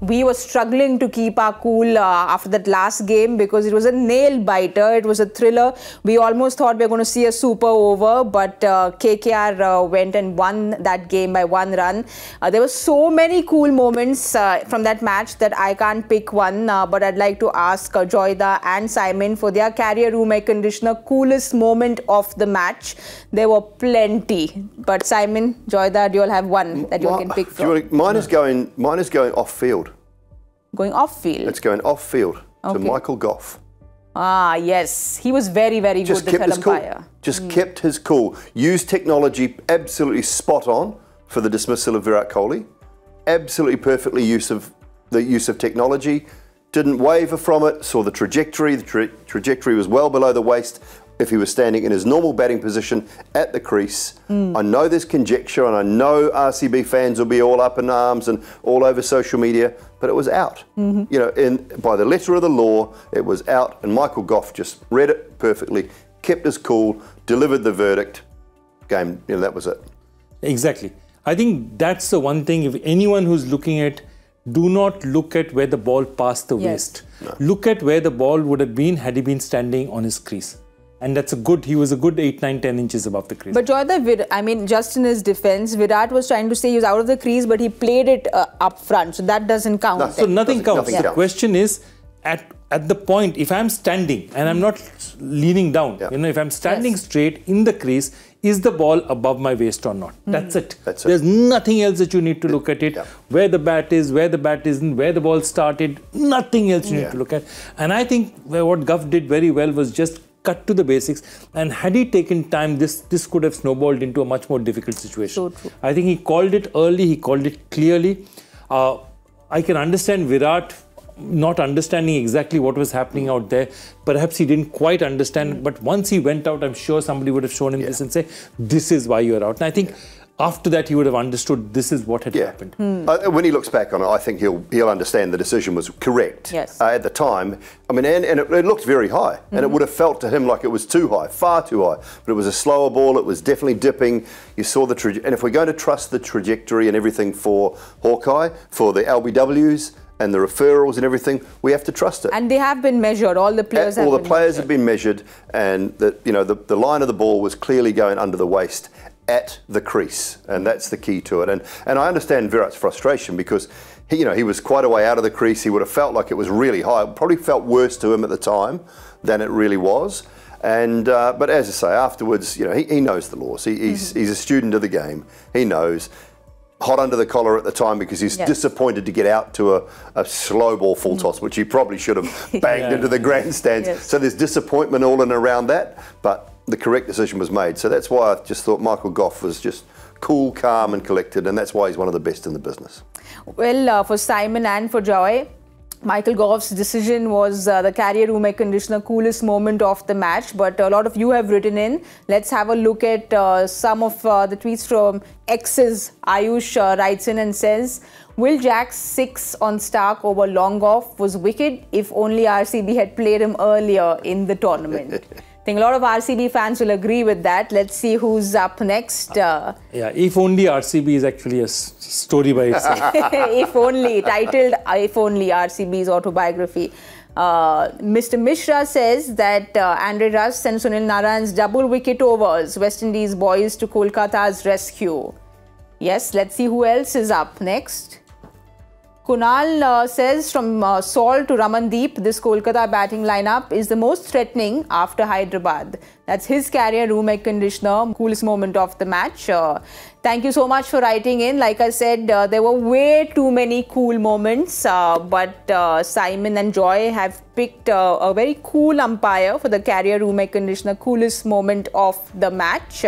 we were struggling to keep our cool after that last game because it was a nail-biter. It was a thriller. We almost thought we were going to see a super over, but KKR went and won that game by 1 run. There were so many cool moments from that match that I can't pick one, but I'd like to ask Joyda and Simon for their career room air conditioner coolest moment of the match. There were plenty, but Simon, Joyda, do you all have one that you can pick from? Mine is going off field. Going off field? It's going off field to Michael Goff. Ah, yes. He was very, very good, the third umpire. Just kept his cool. Used technology absolutely spot on for the dismissal of Virat Kohli. Absolutely perfectly the use of technology. Didn't waver from it, saw the trajectory. The trajectory was well below the waist if he was standing in his normal batting position at the crease. I know there's conjecture and I know RCB fans will be all up in arms and all over social media, but it was out. You know, by the letter of the law, it was out, and Michael Goff just read it perfectly, kept his cool, delivered the verdict. Game, you know, that was it. Exactly. I think that's the one thing, if anyone who's looking at, do not look at where the ball passed the waist. No. Look at where the ball would have been had he been standing on his crease. And that's he was a good 8, 9, 10 inches above the crease. But Joyda, I mean, just in his defense, Virat was trying to say he was out of the crease, but he played it up front. So that doesn't count. So nothing counts. The question is, at the point, if I'm standing and I'm not leaning down, you know, if I'm standing straight in the crease, is the ball above my waist or not? That's it. There's nothing else that you need to look at it. Where the bat is, where the bat isn't, where the ball started, nothing else you need to look at. And I think what Goff did very well was just cut to the basics, and had he taken time, this could have snowballed into a much more difficult situation. So true. I think he called it early, he called it clearly. I can understand Virat not understanding exactly what was happening out there. Perhaps he didn't quite understand, but once he went out, I'm sure somebody would have shown him this and say, this is why you're out. And I think after that, he would have understood this is what had happened. When he looks back on it, I think he'll understand the decision was correct. At the time, I mean, and it looked very high, and it would have felt to him like it was too high, far too high. But it was a slower ball, it was definitely dipping. You saw the trajectory, and if we're going to trust the trajectory and everything for Hawkeye, for the LBWs, and the referrals and everything, we have to trust it. And they have been measured. All the players have been measured. All the players have been measured, and the line of the ball was clearly going under the waist at the crease, and that's the key to it. And I understand Virat's frustration because he was quite a way out of the crease. He would have felt like it was really high. It probably felt worse to him at the time than it really was. And but as I say, afterwards, he knows the laws. He's a student of the game. He knows. Hot under the collar at the time because he's disappointed to get out to a slow ball full toss, which he probably should have banged into the grandstands. So there's disappointment all in around that, but the correct decision was made. So that's why I just thought Michael Goff was just cool, calm and collected, and that's why he's one of the best in the business. Well, for Simon and for Joy, Michael Goff's decision was the career room air conditioner coolest moment of the match, but a lot of you have written in. Let's have a look at some of the tweets from X's. Ayush writes in and says, Will Jack's 6 on Stark over long off was wicked if only RCB had played him earlier in the tournament. I think a lot of RCB fans will agree with that. Let's see who's up next. If only RCB is actually a story by itself. If only, titled If Only, RCB's autobiography. Mr. Mishra says that Andre Russ and Sunil Narayan's double wicket overs, West Indies boys to Kolkata's rescue. Yes, let's see who else is up next. Kunal says from Saul to Ramandeep, this Kolkata batting lineup is the most threatening after Hyderabad. That's his career room air conditioner, coolest moment of the match. Thank you so much for writing in. Like I said, there were way too many cool moments, but Simon and Joy have picked a very cool umpire for the career room air conditioner coolest moment of the match.